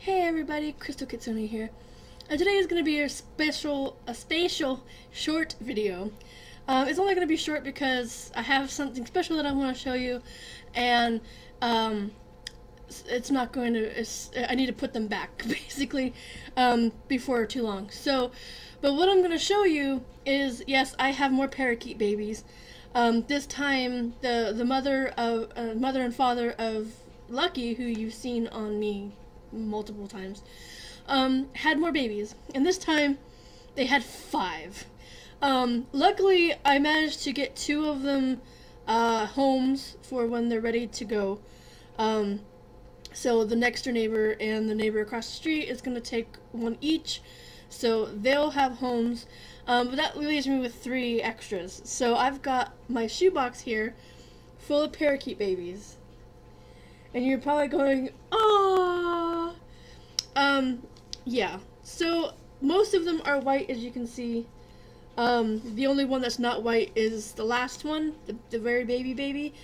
Hey everybody, Crystal Kitsune here. And today is going to be a spatial short video. It's only going to be short because I have something special that I want to show you, and it's not going to. I need to put them back basically before too long. But what I'm going to show you is, yes, I have more parakeet babies. This time, the mother and father of Lucky, who you've seen on me multiple times, had more babies, and this time they had 5. Luckily, I managed to get 2 of them homes for when they're ready to go. So the next door neighbor and the neighbor across the street is going to take 1 each, so they'll have homes. But that leaves me with 3 extras. So I've got my shoebox here full of parakeet babies. And you're probably going, "Aww." Yeah. So most of them are white, as you can see. The only one that's not white is the last one, the very baby.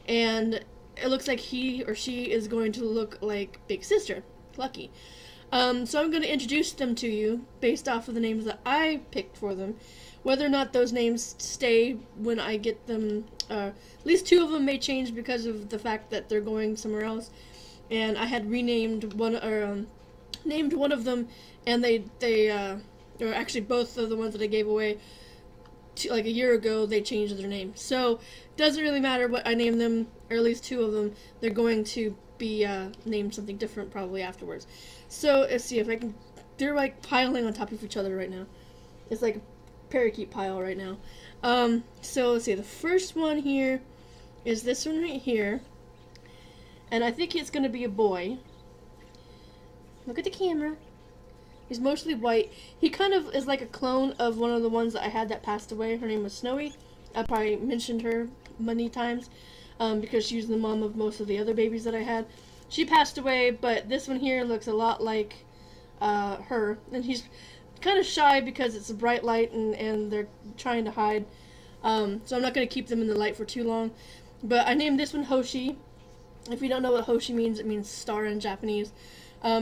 And it looks like he or she is going to look like Big Sister, Lucky. So I'm going to introduce them to you based off of the names that I picked for them. Whether or not those names stay when I get them, at least 2 of them may change because of the fact that they're going somewhere else. And I had renamed one, or named one of them, and or actually both of the ones that I gave away like a year ago, they changed their name. So it doesn't really matter what I name them, or at least 2 of them, they're going to be named something different probably afterwards. So let's see if I can. They're like piling on top of each other right now. It's like a parakeet pile right now. So let's see. The first one here is this one right here, and I think it's going to be a boy. Look at the camera. He's mostly white. He kind of is like a clone of one of the ones that I had that passed away. Her name was Snowy. I probably mentioned her many times because she was the mom of most of the other babies that I had. She passed away, but this one here looks a lot like her. And he's kind of shy because it's a bright light and they're trying to hide. So I'm not going to keep them in the light for too long. But I named this one Hoshi. If you don't know what Hoshi means, it means star in Japanese.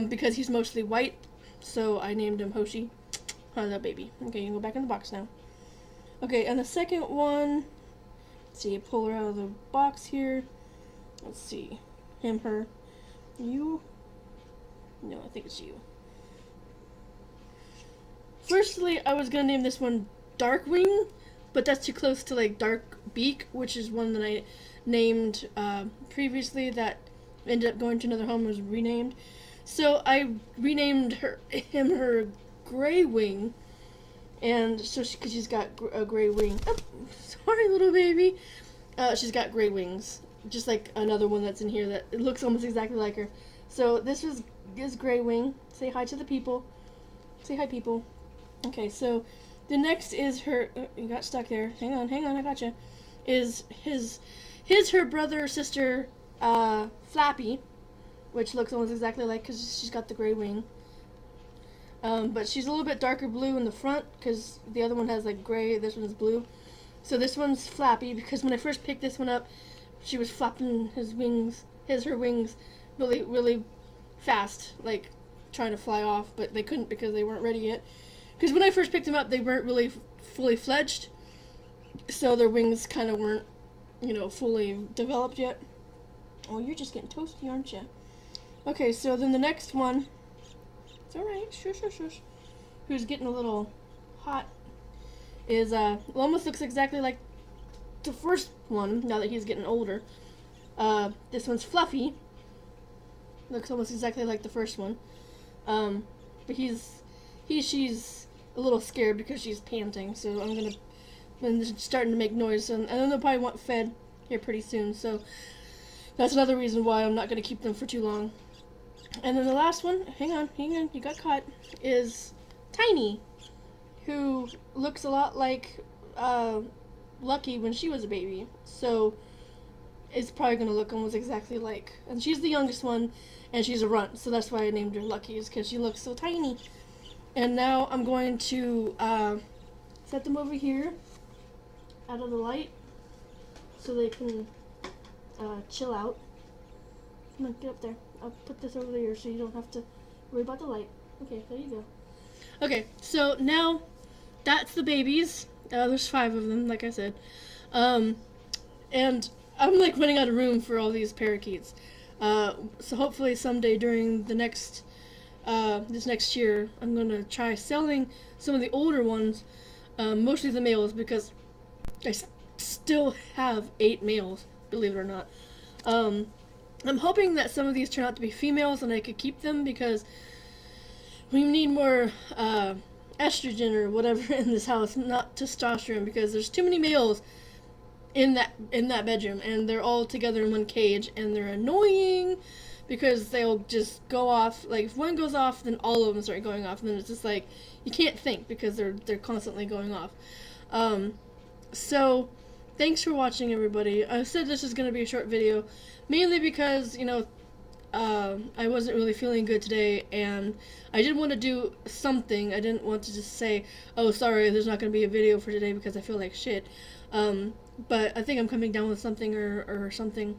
Because he's mostly white, so I named him Hoshi. Hello, baby. Okay, you can go back in the box now. Okay, and the second one, let's see, pull her out of the box here. Let's see, him, her, you. No, I think it's you. Firstly, I was gonna name this one Darkwing, but that's too close to like Dark Beak, which is one that I named previously that ended up going to another home and was renamed. So I renamed him her Gray Wing, and so because she's got a gray wing. Oh, sorry, little baby. She's got gray wings, just like another one that's in here that it looks almost exactly like her. So this is Gray Wing. Say hi to the people. Say hi, people. Okay, so the next is her. You got stuck there. Hang on, I gotcha. Is her brother or sister, Flappy, which looks almost exactly like, because she's got the gray wing. But she's a little bit darker blue in the front, because the other one has like gray, this one's blue. So this one's Flappy, because when I first picked this one up, she was flapping her wings really, really fast, like trying to fly off, but they couldn't because they weren't ready yet. Because when I first picked them up, they weren't really fully fledged, so their wings kind of weren't, fully developed yet. Oh, you're just getting toasty, aren't you? Okay, so then the next one, it's alright, shush, who's getting a little hot, is, almost looks exactly like the first one, now that he's getting older. This one's Fluffy, looks almost exactly like the first one, but she's a little scared because she's panting, so I'm starting to make noise, and then they'll probably want fed here pretty soon, so that's another reason why I'm not going to keep them for too long. And then the last one, hang on, you got caught, is Tiny, who looks a lot like Lucky when she was a baby. So it's probably going to look almost exactly like. And she's the youngest one, and she's a runt, so that's why I named her Lucky, is because she looks so tiny. And now I'm going to set them over here out of the light so they can chill out. Come on, get up there. I'll put this over there so you don't have to Worry about the light. Okay, there you go. Okay, so now that's the babies. There's 5 of them, like I said. And I'm like running out of room for all these parakeets. So hopefully someday during the next this next year, I'm gonna try selling some of the older ones, mostly the males, because I still have 8 males, believe it or not. I'm hoping that some of these turn out to be females and I could keep them, because we need more estrogen or whatever in this house, not testosterone, because there's too many males in that bedroom, and they're all together in one cage, and they're annoying because they'll just go off. Like, if one goes off, then all of them start going off, and then it's just like you can't think because they're constantly going off. So thanks for watching, everybody. I said this is going to be a short video, mainly because, you know, I wasn't really feeling good today, and I did want to do something. I didn't want to just say, oh, sorry, there's not going to be a video for today because I feel like shit. But I think I'm coming down with something or something.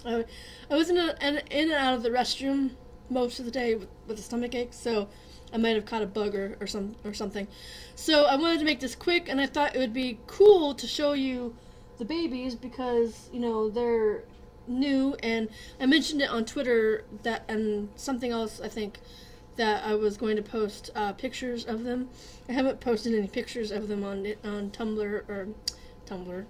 I was in and out of the restroom most of the day with a stomach ache, so I might have caught a bug or something. So I wanted to make this quick, and I thought it would be cool to show you the babies because, you know, they're new, and I mentioned it on Twitter that, and something else, I think, that I was going to post pictures of them. I haven't posted any pictures of them on Tumblr,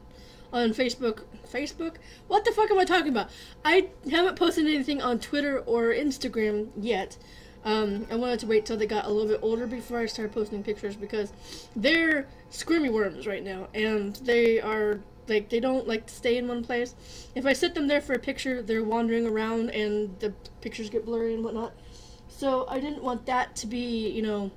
on Facebook. What the fuck am I talking about? I haven't posted anything on Twitter or Instagram yet. I wanted to wait till they got a little bit older before I started posting pictures, because they're squirmy worms right now, and they are, like, they don't like to stay in one place. If I sit them there for a picture, they're wandering around and the pictures get blurry and whatnot. So I didn't want that to be, you know,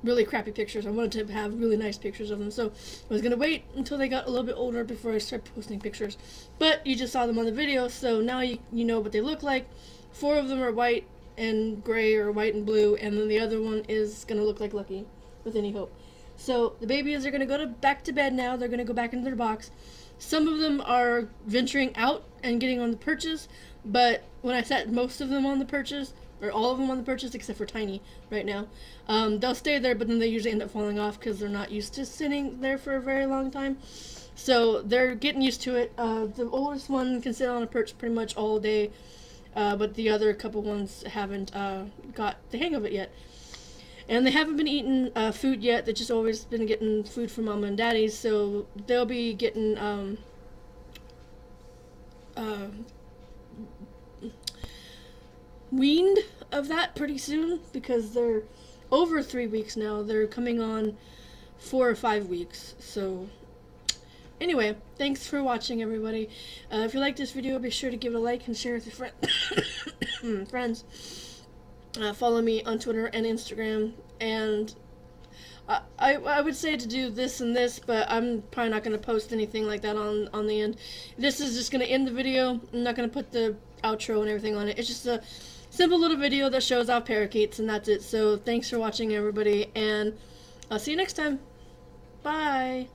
really crappy pictures. I wanted to have really nice pictures of them, so I was gonna wait until they got a little bit older before I start posting pictures. But you just saw them on the video, so now you know what they look like. 4 of them are white and gray, or white and blue, and then the other one is gonna look like Lucky, with any hope. So the babies are gonna go back to bed now. They're gonna go back into their box. Some of them are venturing out and getting on the perches, but when I set most of them on the perches, or all of them on the perches except for Tiny right now, they'll stay there, but then they usually end up falling off because they're not used to sitting there for a very long time. So they're getting used to it. The oldest one can sit on a perch pretty much all day, but the other couple ones haven't got the hang of it yet. And they haven't been eating food yet. They've just always been getting food from Mama and Daddy, so they'll be getting weaned of that pretty soon, because they're over 3 weeks now. They're coming on 4 or 5 weeks. So anyway, thanks for watching, everybody. If you like this video, be sure to give it a like and share it with your friends. Follow me on Twitter and Instagram, and I would say to do this and this, but I'm probably not going to post anything like that on the end. This is just going to end the video. I'm not going to put the outro and everything on it. It's just a simple little video that shows off parakeets, and that's it. So thanks for watching, everybody, and I'll see you next time. Bye.